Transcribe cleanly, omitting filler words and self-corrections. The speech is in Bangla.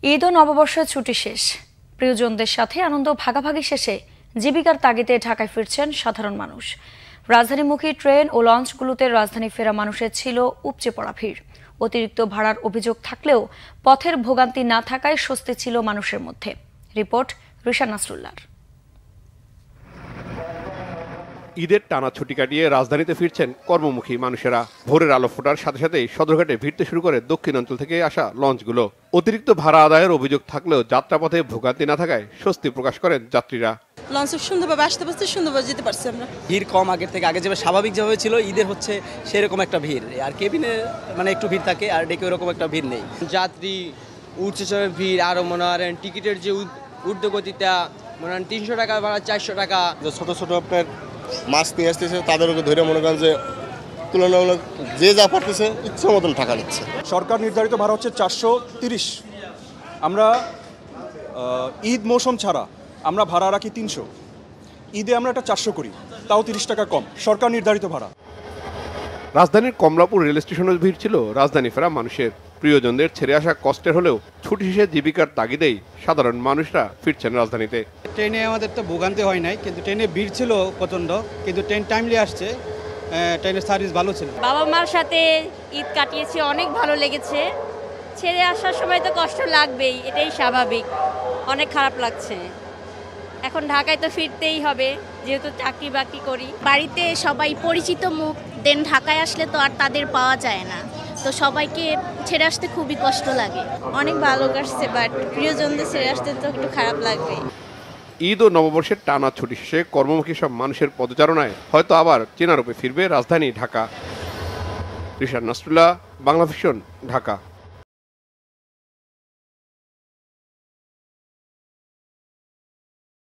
ঈদ ও নববর্ষের ছুটি শেষ, প্রিয়জনদের সাথে আনন্দ ভাগাভাগি শেষে জীবিকার তাগিদে ঢাকায় ফিরছেন সাধারণ মানুষ। রাজধানীমুখী ট্রেন ও লঞ্চগুলোতে রাজধানী ফেরা মানুষের ছিল উপচে পড়া ভিড়। অতিরিক্ত ভাড়ার অভিযোগ থাকলেও পথের ভোগান্তি না থাকায় স্বস্তি ছিল মানুষের মধ্যে। রিপোর্ট রিশান নাসরুল্লাহর। ঈদের টানা ছুটি কাটিয়ে রাজধানীতে ফিরছেন কর্মমুখী মানুষেরা। ভোরের আলো ফোটার সাথে সাথেই সদরঘাটে ভিড়তে শুরু করে দক্ষিণাঞ্চল থেকে আসা লঞ্চগুলো। অতিরিক্ত ভাড়া আদায়ের অভিযোগ থাকলেও যাত্রাপথে ভোগান্তি না থাকায় স্বস্তি প্রকাশ করেন যাত্রীরা। লঞ্চে সুন্দরভাবে আসতে পারছি, সুন্দরভাবে যেতে পারছি আমরা। ভিড় কম আগের থেকে, আগে যেভাবে স্বাভাবিক যেভাবে ছিল ঈদের হচ্ছে সেরকম একটা ভিড়, আর কেবিনে মানে একটু ভিড় থাকে, আর ডেকে ওরকম একটা ভিড় নেই। যাত্রী উঠছে সময় ভিড়, আরও মনে হয় টিকিটের যে ঊর্ধ্বগতিটা মনে হয় 300 টাকা ভাড়া 400 টাকা। ছোট ছোট আপনার মাছ নিয়ে আসতেছে, তাদেরকে ধরে মনে করেন যে তুলনামূলক যে যা পারতেছে ইচ্ছা মতন টাকা নিচ্ছে। সরকার নির্ধারিত ভাড়া হচ্ছে 430। আমরা ঈদ মৌসুম ছাড়া আমরা ভাড়া রাখি 300। ঈদে আমরা এটা 400 করি, তাও 30 টাকা কম সরকার নির্ধারিত ভাড়া। রাজধানীর কমলাপুর রেল স্টেশনের ভিড় ছিল রাজধানী ফেরা মানুষের। প্রিয়জনদের ছেড়ে আসা কষ্টের হলেও ছুটি শেষে জীবিকার তাগিদেই সাধারণ মানুষরা ফিরছেন রাজধানীতে। ট্রেনে আমাদের তো ভোগান্তি হয় নাই, কিন্তু ট্রেনে ভিড় ছিল প্রচণ্ড, কিন্তু ট্রেন টাইমলি আসছে, ট্রেনের সার্ভিস ভালো ছিল। বাবা মার সাথে ঈদ কাটিয়েছি, অনেক ভালো লেগেছে। ছেড়ে আসার সময় তো কষ্ট লাগবেই, এটাই স্বাভাবিক। অনেক খারাপ লাগছে। এখন ঢাকায় তো ফিরতেই হবে, যেহেতু চাকরি বাকরি করি। বাড়িতে সবাই পরিচিত মুখ, দেন ঢাকায় আসলে তো আর তাদের পাওয়া যায় না, তো সবাইকে ছেড়ে আসতে খুবই কষ্ট লাগে। অনেক ভালো কাটছে, বাট প্রিয়জনদের ছেড়ে আসতে তো একটু খারাপ লাগবে। ঈদ ও নববর্ষের টানা ছুটি শেষে কর্মমুখী সব মানুষের পদচারণায় হয়তো আবার চেনা রূপে ফিরবে রাজধানী ঢাকা। রিশান নাসরুল্লাহ, বাংলা ভিশন, ঢাকা।